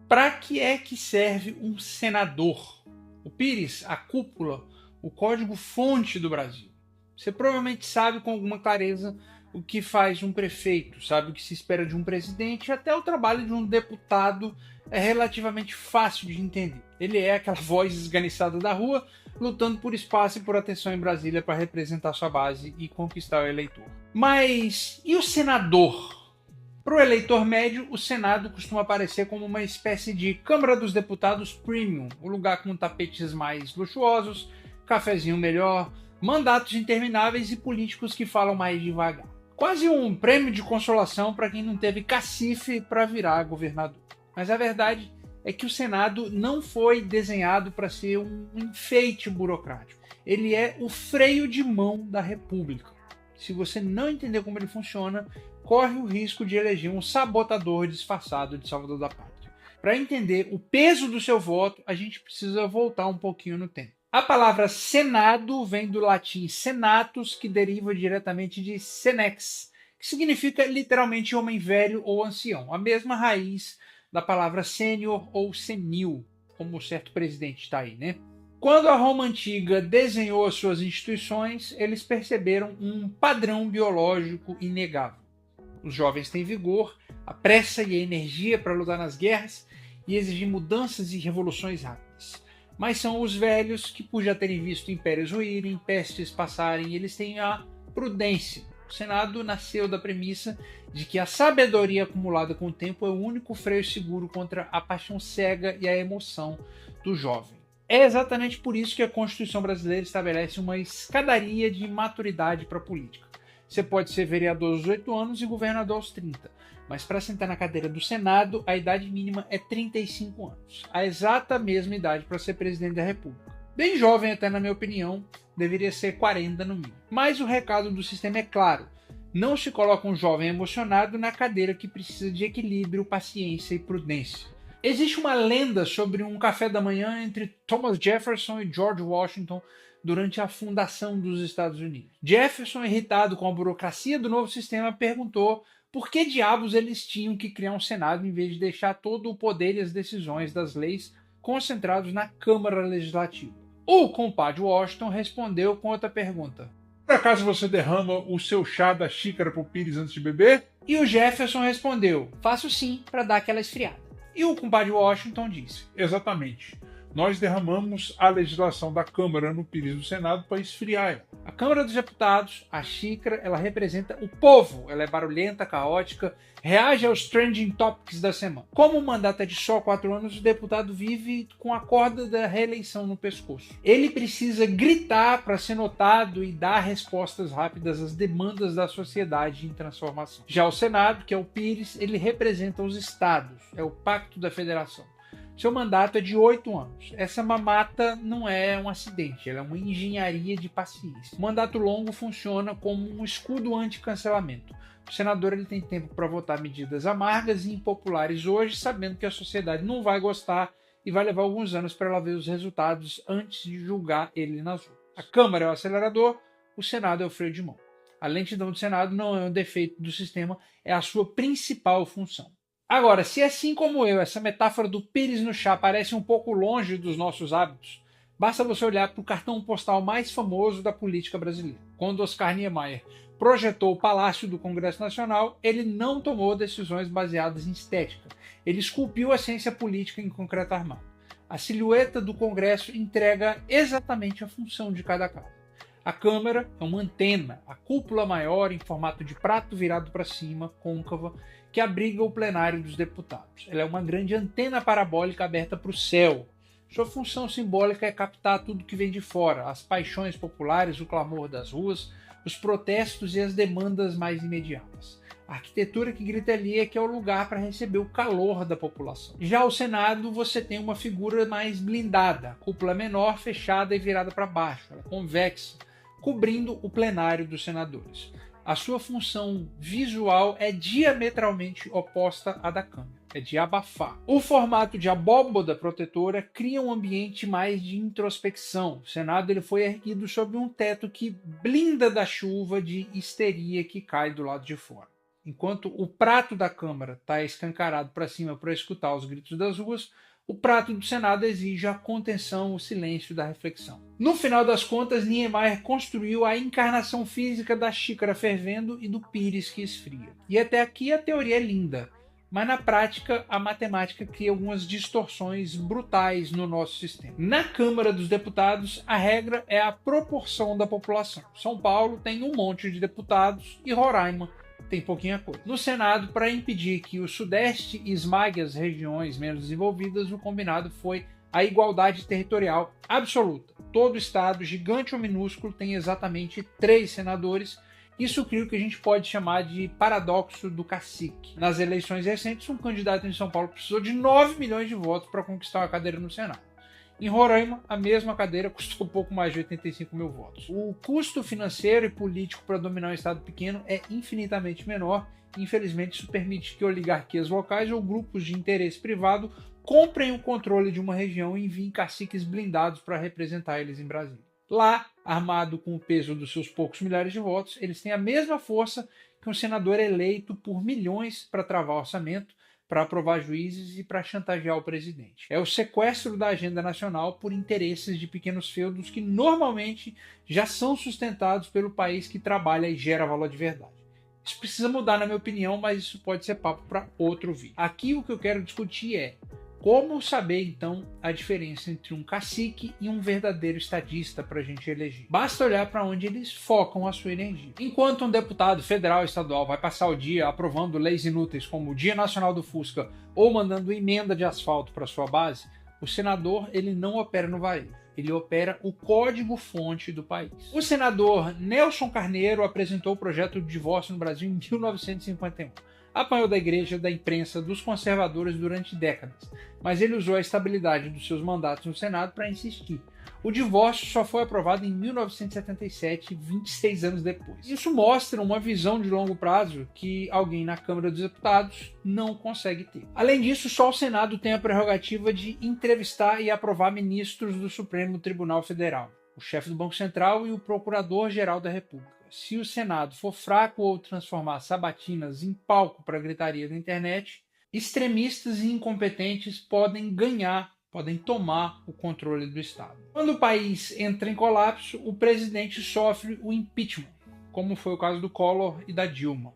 Para que é que serve um senador? O Pires, a cúpula, o código-fonte do Brasil. Você provavelmente sabe com alguma clareza o que faz um prefeito, sabe o que se espera de um presidente, até o trabalho de um deputado é relativamente fácil de entender. Ele é aquela voz esganiçada da rua, lutando por espaço e por atenção em Brasília para representar sua base e conquistar o eleitor. Mas e o senador? Para o eleitor médio, o Senado costuma aparecer como uma espécie de Câmara dos Deputados Premium, o lugar com tapetes mais luxuosos, cafezinho melhor, mandatos intermináveis e políticos que falam mais devagar. Quase um prêmio de consolação para quem não teve cacife para virar governador. Mas a verdade é que o Senado não foi desenhado para ser um enfeite burocrático. Ele é o freio de mão da República. Se você não entender como ele funciona, corre o risco de eleger um sabotador disfarçado de salvador da pátria. Para entender o peso do seu voto, a gente precisa voltar um pouquinho no tempo. A palavra Senado vem do latim senatus, que deriva diretamente de senex, que significa literalmente homem velho ou ancião, a mesma raiz da palavra sênior ou senil, como o certo presidente está aí, né? Quando a Roma Antiga desenhou as suas instituições, eles perceberam um padrão biológico inegável. Os jovens têm vigor, a pressa e a energia para lutar nas guerras e exigir mudanças e revoluções rápidas. Mas são os velhos que, por já terem visto impérios ruírem, pestes passarem, eles têm a prudência. O Senado nasceu da premissa de que a sabedoria acumulada com o tempo é o único freio seguro contra a paixão cega e a emoção do jovem. É exatamente por isso que a Constituição brasileira estabelece uma escadaria de maturidade para a política. Você pode ser vereador aos 18 anos e governador aos 30, mas para sentar na cadeira do Senado, a idade mínima é 35 anos, a exata mesma idade para ser presidente da República. Bem jovem até, na minha opinião, deveria ser 40 no mínimo. Mas o recado do sistema é claro: não se coloca um jovem emocionado na cadeira que precisa de equilíbrio, paciência e prudência. Existe uma lenda sobre um café da manhã entre Thomas Jefferson e George Washington durante a fundação dos Estados Unidos. Jefferson, irritado com a burocracia do novo sistema, perguntou por que diabos eles tinham que criar um Senado em vez de deixar todo o poder e as decisões das leis concentrados na Câmara Legislativa. O compadre Washington respondeu com outra pergunta: por acaso você derrama o seu chá da xícara pro Pires antes de beber? E o Jefferson respondeu: faço sim, para dar aquela esfriada. E o compadre Washington disse: exatamente. Nós derramamos a legislação da Câmara no Pires do Senado para esfriar ela. A Câmara dos Deputados, a xícara, ela representa o povo. Ela é barulhenta, caótica, reage aos trending topics da semana. Como o mandato é de só 4 anos, o deputado vive com a corda da reeleição no pescoço. Ele precisa gritar para ser notado e dar respostas rápidas às demandas da sociedade em transformação. Já o Senado, que é o Pires, ele representa os estados, é o pacto da federação. Seu mandato é de 8 anos. Essa mamata não é um acidente, ela é uma engenharia de paciência. O mandato longo funciona como um escudo anti-cancelamento. O senador ele tem tempo para votar medidas amargas e impopulares hoje, sabendo que a sociedade não vai gostar e vai levar alguns anos para ela ver os resultados antes de julgar ele nas ruas. A Câmara é o acelerador, o Senado é o freio de mão. A lentidão do Senado não é um defeito do sistema, é a sua principal função. Agora, se assim como eu, essa metáfora do Pires no chá parece um pouco longe dos nossos hábitos, basta você olhar para o cartão postal mais famoso da política brasileira. Quando Oscar Niemeyer projetou o Palácio do Congresso Nacional, ele não tomou decisões baseadas em estética. Ele esculpiu a ciência política em concreto armado. A silhueta do Congresso entrega exatamente a função de cada casa. A Câmara é uma antena, a cúpula maior em formato de prato virado para cima, côncava, que abriga o plenário dos deputados. Ela é uma grande antena parabólica aberta para o céu. Sua função simbólica é captar tudo que vem de fora, as paixões populares, o clamor das ruas, os protestos e as demandas mais imediatas. A arquitetura que grita ali é que é o lugar para receber o calor da população. Já o Senado, você tem uma figura mais blindada, a cúpula menor, fechada e virada para baixo, ela é convexa, cobrindo o plenário dos senadores. A sua função visual é diametralmente oposta à da Câmara, é de abafar. O formato de abóboda protetora cria um ambiente mais de introspecção. O Senado ele foi erguido sobre um teto que blinda da chuva de histeria que cai do lado de fora. Enquanto o prato da Câmara está escancarado para cima para escutar os gritos das ruas, o prato do Senado exige a contenção, o silêncio da reflexão. No final das contas, Niemeyer construiu a encarnação física da xícara fervendo e do pires que esfria. E até aqui a teoria é linda, mas na prática a matemática cria algumas distorções brutais no nosso sistema. Na Câmara dos Deputados, a regra é a proporção da população. São Paulo tem um monte de deputados e Roraima tem pouquinha coisa. No Senado, para impedir que o Sudeste esmague as regiões menos desenvolvidas, o combinado foi a igualdade territorial absoluta. Todo estado, gigante ou minúsculo, tem exatamente 3 senadores. Isso cria o que a gente pode chamar de paradoxo do cacique. Nas eleições recentes, um candidato em São Paulo precisou de 9 milhões de votos para conquistar uma cadeira no Senado. Em Roraima, a mesma cadeira custou pouco mais de 85 mil votos. O custo financeiro e político para dominar um estado pequeno é infinitamente menor. Infelizmente, isso permite que oligarquias locais ou grupos de interesse privado comprem o controle de uma região e enviem caciques blindados para representar eles em Brasília. Lá, armado com o peso dos seus poucos milhares de votos, eles têm a mesma força que um senador eleito por milhões para travar orçamento, para aprovar juízes e para chantagear o presidente. É o sequestro da agenda nacional por interesses de pequenos feudos que normalmente já são sustentados pelo país que trabalha e gera valor de verdade. Isso precisa mudar, na minha opinião, mas isso pode ser papo para outro vídeo. Aqui o que eu quero discutir é como saber, então, a diferença entre um cacique e um verdadeiro estadista para a gente eleger. Basta olhar para onde eles focam a sua energia. Enquanto um deputado federal e estadual vai passar o dia aprovando leis inúteis como o Dia Nacional do Fusca ou mandando emenda de asfalto para sua base, o senador ele não opera no varejo. Ele opera o código-fonte do país. O senador Nelson Carneiro apresentou o projeto de divórcio no Brasil em 1951. Apanhou da igreja, da imprensa, dos conservadores durante décadas, mas ele usou a estabilidade dos seus mandatos no Senado para insistir. O divórcio só foi aprovado em 1977, 26 anos depois. Isso mostra uma visão de longo prazo que alguém na Câmara dos Deputados não consegue ter. Além disso, só o Senado tem a prerrogativa de entrevistar e aprovar ministros do Supremo Tribunal Federal, o chefe do Banco Central e o Procurador-Geral da República. Se o Senado for fraco ou transformar sabatinas em palco para gritaria da internet, extremistas e incompetentes podem tomar o controle do Estado. Quando o país entra em colapso, o presidente sofre o impeachment, como foi o caso do Collor e da Dilma.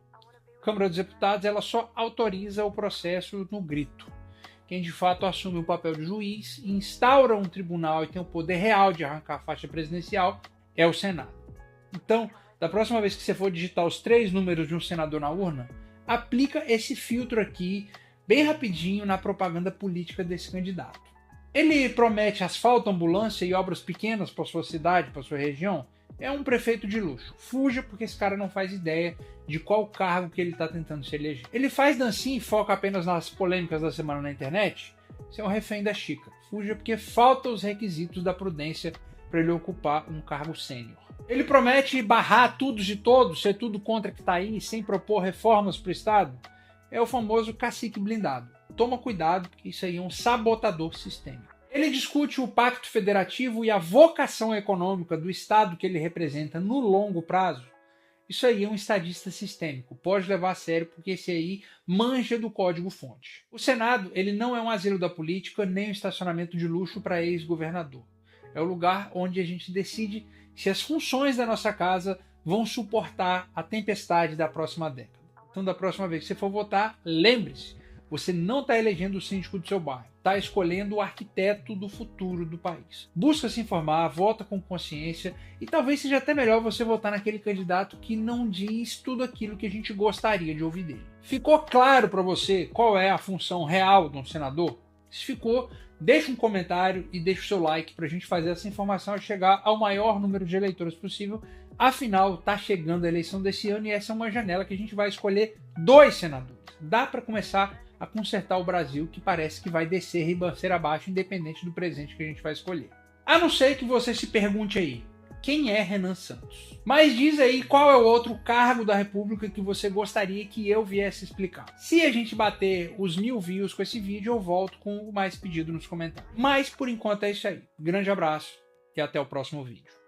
A Câmara dos Deputados ela só autoriza o processo no grito. Quem de fato assume o papel de juiz e instaura um tribunal e tem o poder real de arrancar a faixa presidencial é o Senado. Então, da próxima vez que você for digitar os 3 números de um senador na urna, aplica esse filtro aqui bem rapidinho na propaganda política desse candidato. Ele promete asfalto, ambulância e obras pequenas para sua cidade, para sua região? É um prefeito de luxo. Fuja porque esse cara não faz ideia de qual cargo que ele está tentando se eleger. Ele faz dancinha e foca apenas nas polêmicas da semana na internet? Você é um refém da xícara. Fuja porque faltam os requisitos da prudência para ele ocupar um cargo sênior. Ele promete barrar tudo de todos, ser tudo contra que está aí, sem propor reformas para o Estado? É o famoso cacique blindado. Toma cuidado, porque isso aí é um sabotador sistêmico. Ele discute o pacto federativo e a vocação econômica do Estado que ele representa no longo prazo. Isso aí é um estadista sistêmico. Pode levar a sério, porque esse aí manja do código-fonte. O Senado ele não é um asilo da política, nem um estacionamento de luxo para ex-governador. É o lugar onde a gente decide se as funções da nossa casa vão suportar a tempestade da próxima década. Então, da próxima vez que você for votar, lembre-se, você não está elegendo o síndico do seu bairro, está escolhendo o arquiteto do futuro do país. Busca se informar, vota com consciência e talvez seja até melhor você votar naquele candidato que não diz tudo aquilo que a gente gostaria de ouvir dele. Ficou claro para você qual é a função real de um senador? Se ficou, deixa um comentário e deixa o seu like para a gente fazer essa informação chegar ao maior número de eleitores possível. Afinal, está chegando a eleição desse ano e essa é uma janela que a gente vai escolher 2 senadores. Dá para começar a consertar o Brasil, que parece que vai descer ribanceira abaixo, independente do presidente que a gente vai escolher. A não ser que você se pergunte aí, quem é Renan Santos? Mas diz aí qual é o outro cargo da República que você gostaria que eu viesse explicar. Se a gente bater os 1000 views com esse vídeo, eu volto com o mais pedido nos comentários. Mas por enquanto é isso aí. Grande abraço e até o próximo vídeo.